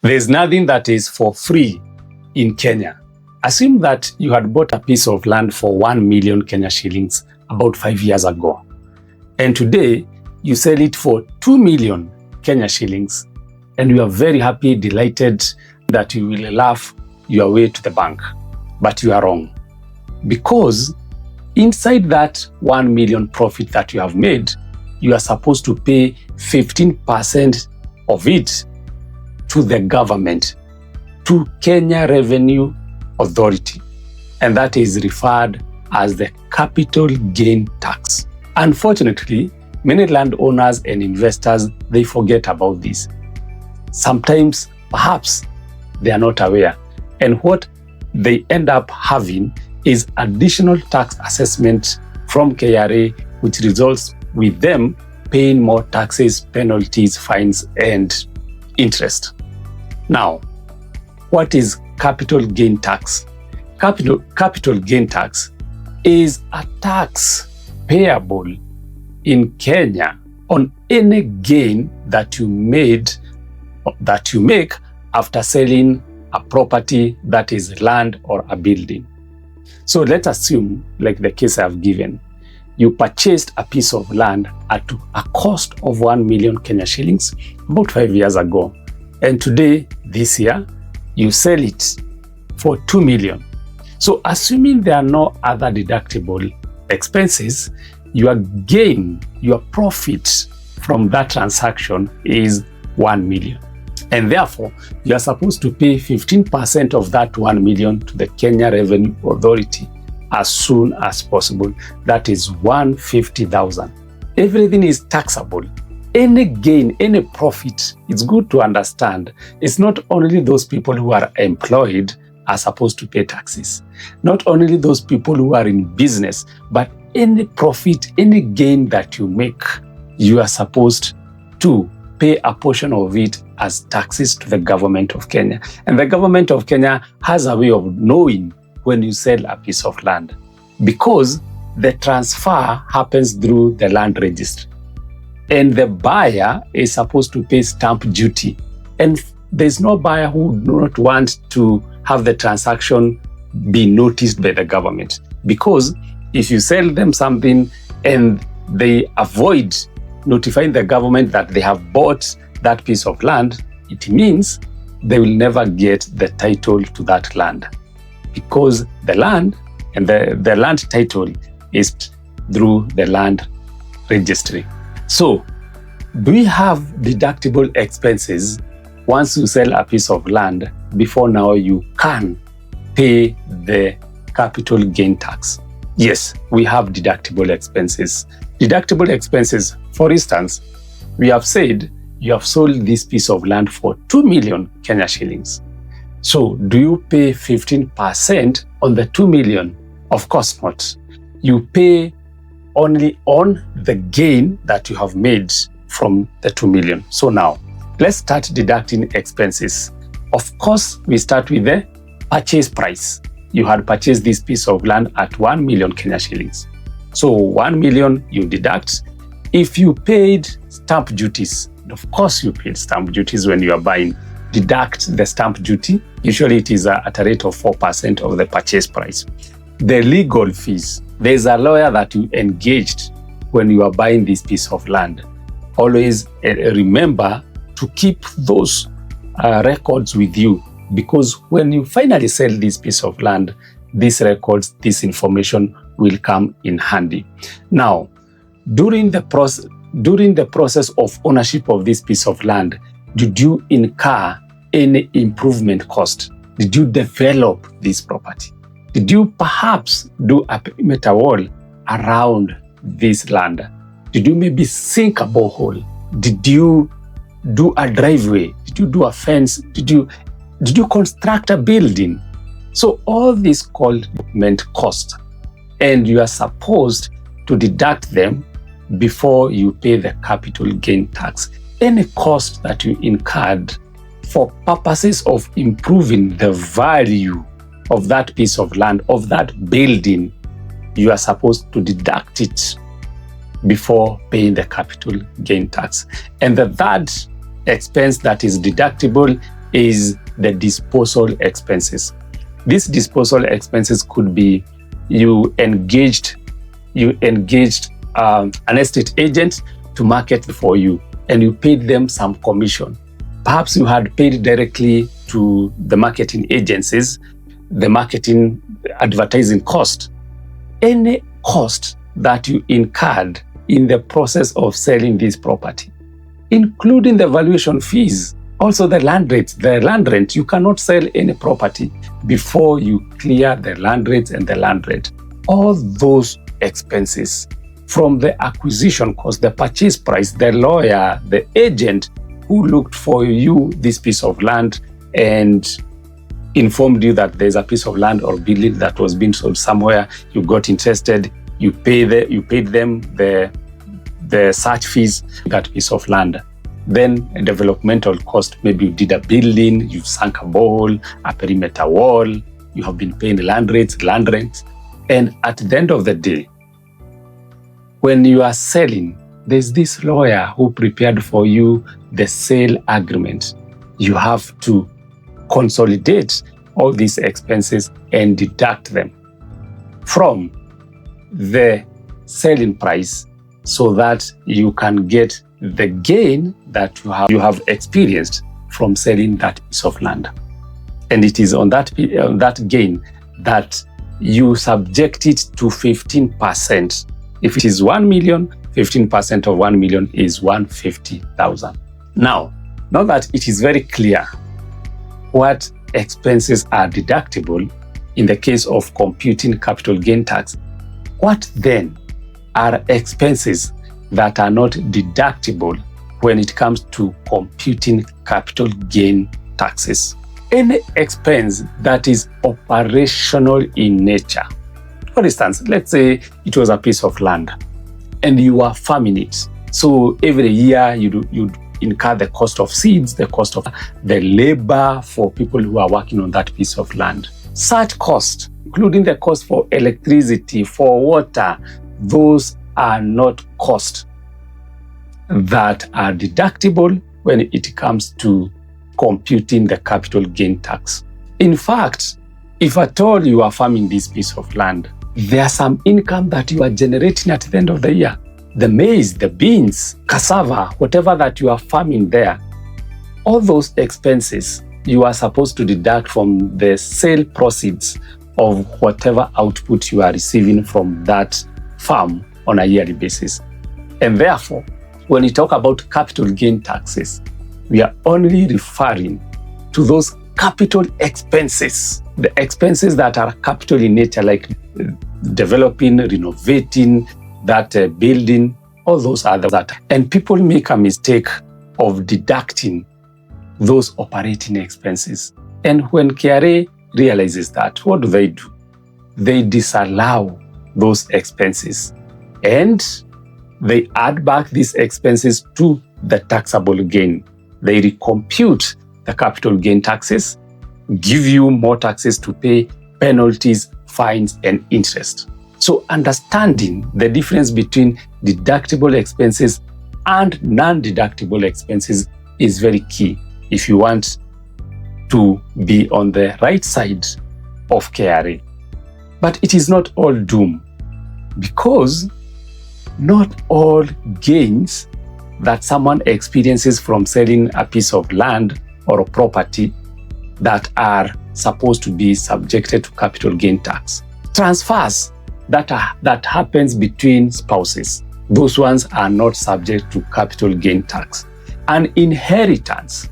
There's nothing that is for free in Kenya. Assume that you had bought a piece of land for 1 million Kenya shillings about 5 years ago. And today, you sell it for 2 million Kenya shillings. And you are very happy, delighted that you will laugh your way to the bank. But you are wrong. Because inside that 1 million profit that you have made, you are supposed to pay 15% of it to the government, to Kenya Revenue Authority. And that is referred as the capital gain tax. Unfortunately, many landowners and investors, they forget about this. Sometimes, perhaps, they are not aware. And what they end up having is additional tax assessment from KRA, which results with them paying more taxes, penalties, fines, and interest. Now, what is capital gain tax? Capital gain tax is a tax payable in Kenya on any gain that you make after selling a property, that is land or a building. So let's assume, like the case I've given, you purchased a piece of land at a cost of 1 million Kenya shillings about 5 years ago. And today, this year, you sell it for 2 million. So assuming there are no other deductible expenses, your gain, your profit from that transaction is 1 million. And therefore, you are supposed to pay 15% of that 1 million to the Kenya Revenue Authority as soon as possible. That is 150,000. Everything is taxable. Any gain, any profit, it's good to understand. It's not only those people who are employed are supposed to pay taxes. Not only those people who are in business, but any profit, any gain that you make, you are supposed to pay a portion of it as taxes to the government of Kenya. And the government of Kenya has a way of knowing when you sell a piece of land, because the transfer happens through the land registry. And the buyer is supposed to pay stamp duty. And there's no buyer who would not want to have the transaction be noticed by the government. Because if you sell them something and they avoid notifying the government that they have bought that piece of land, it means they will never get the title to that land. Because the land and the land title is through the land registry. So, do we have deductible expenses once you sell a piece of land before now you can pay the capital gain tax? Yes, we have deductible expenses. Deductible expenses, for instance, we have said you have sold this piece of land for 2 million Kenya shillings. So, do you pay 15% on the 2 million? Of course not. You pay only on the gain that you have made from the 2 million. So now, let's start deducting expenses. Of course, we start with the purchase price. You had purchased this piece of land at 1 million Kenya shillings. So 1 million you deduct. If you paid stamp duties, of course you paid stamp duties when you are buying, deduct the stamp duty. Usually it is at a rate of 4% of the purchase price. The legal fees. There's a lawyer that you engaged when you are buying this piece of land. Always remember to keep those records with you, because when you finally sell this piece of land, these records, this information will come in handy. Now, during the process of ownership of this piece of land, did you incur any improvement cost? Did you develop this property? Did you perhaps do a perimeter wall around this land? Did you maybe sink a borehole? Did you do a driveway? Did you do a fence? Did you construct a building? So all these called development costs, and you are supposed to deduct them before you pay the capital gain tax. Any cost that you incurred for purposes of improving the value of that piece of land, of that building, you are supposed to deduct it before paying the capital gain tax. And the third expense that is deductible is the disposal expenses. These disposal expenses could be you engaged an estate agent to market for you, and you paid them some commission. Perhaps you had paid directly to the marketing agencies, the marketing advertising cost. Any cost that you incurred in the process of selling this property, including the valuation fees, also the land rates. The land rent, you cannot sell any property before you clear the land rates and the land rent. All those expenses, from the acquisition cost, the purchase price, the lawyer, the agent who looked for you this piece of land and informed you that there's a piece of land or building that was being sold somewhere, you got interested, you paid them the search fees, that piece of land. Then a developmental cost, maybe you did a building, you sank a borehole, a perimeter wall, you have been paying land rates, land rents. And at the end of the day, when you are selling, there's this lawyer who prepared for you the sale agreement. You have to consolidate all these expenses and deduct them from the selling price so that you can get the gain that you have experienced from selling that piece of land. And it is on that gain that you subject it to 15%. If it is 1 million, 15% of 1 million is 150,000. Now that it is very clear what expenses are deductible in the case of computing capital gain tax, what then are expenses that are not deductible when it comes to computing capital gain taxes? Any expense that is operational in nature. For instance, let's say it was a piece of land and you are farming it. So every year you incur the cost of seeds, the cost of the labor for people who are working on that piece of land. Such costs, including the cost for electricity, for water, those are not costs that are deductible when it comes to computing the capital gain tax. In fact, if at all you are farming this piece of land, there's some income that you are generating at the end of the year. The maize, the beans, cassava, whatever that you are farming there, all those expenses you are supposed to deduct from the sale proceeds of whatever output you are receiving from that farm on a yearly basis. And therefore, when we talk about capital gain taxes, we are only referring to those capital expenses, the expenses that are capital in nature, like developing, renovating that building, all those other that. And people make a mistake of deducting those operating expenses. And when KRA realizes that, what do? They disallow those expenses and they add back these expenses to the taxable gain. They recompute the capital gain taxes, give you more taxes to pay, penalties, fines, and interest. So understanding the difference between deductible expenses and non-deductible expenses is very key if you want to be on the right side of KRA. But it is not all doom, because not all gains that someone experiences from selling a piece of land or a property that are supposed to be subjected to capital gain tax. Transfers that happens between spouses, those ones are not subject to capital gain tax. An inheritance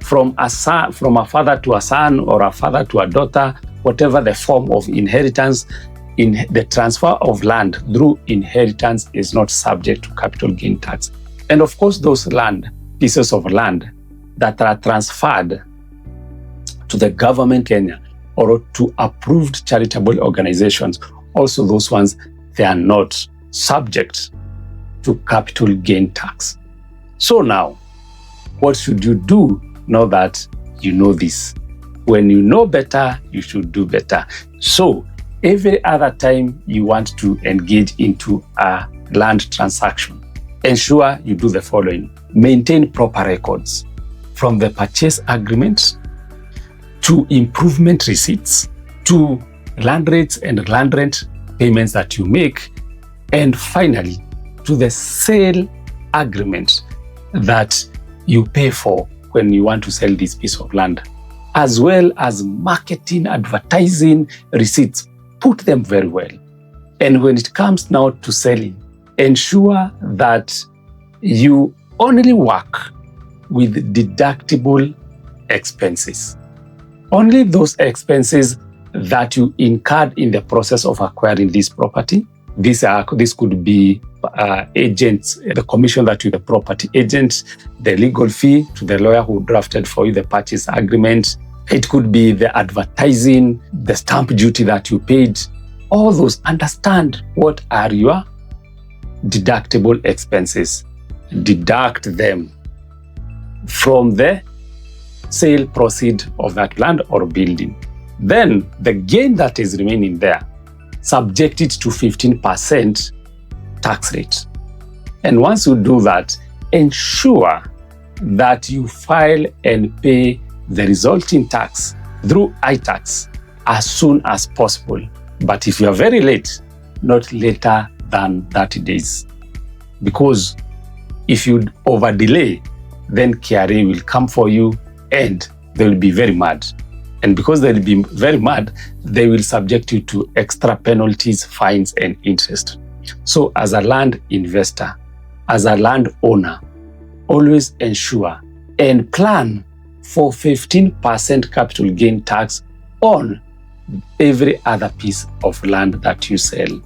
from a father to a son or a father to a daughter, whatever the form of inheritance, in the transfer of land through inheritance is not subject to capital gain tax. And of course, those pieces of land that are transferred to the government Kenya or to approved charitable organizations, also those ones, they are not subject to capital gain tax. So now, what should you do now that you know this? When you know better, you should do better. So every other time you want to engage into a land transaction, ensure you do the following. Maintain proper records. from the purchase agreement to improvement receipts to land rates and land rent payments that you make, and finally to the sale agreement that you pay for when you want to sell this piece of land, as well as marketing, advertising receipts. Put them very well. And when it comes now to selling, ensure that you only work with deductible expenses. Only those expenses that you incurred in the process of acquiring this property. This could be agents, the commission that you, the property agent, the legal fee to the lawyer who drafted for you the purchase agreement. It could be the advertising, the stamp duty that you paid. All those, understand what are your deductible expenses. Deduct them from the sale proceed of that land or building. Then the gain that is remaining there, subject it to 15% tax rate. And once you do that, ensure that you file and pay the resulting tax through iTax as soon as possible. But if you are very late, not later than 30 days. Because if you over delay, then KRA will come for you and they will be very mad. And because they will be very mad, they will subject you to extra penalties, fines, and interest. So as a land investor, as a land owner, always ensure and plan for 15% capital gain tax on every other piece of land that you sell,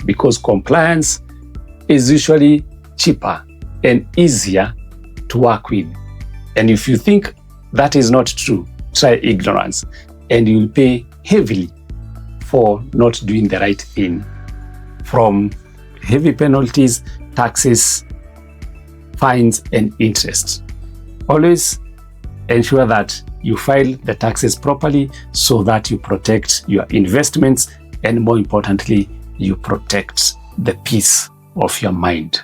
because compliance is usually cheaper and easier to work with. And if you think that is not true, try ignorance and you'll pay heavily for not doing the right thing, from heavy penalties, taxes, fines, and interest. Always ensure that you file the taxes properly so that you protect your investments and, more importantly, you protect the peace of your mind.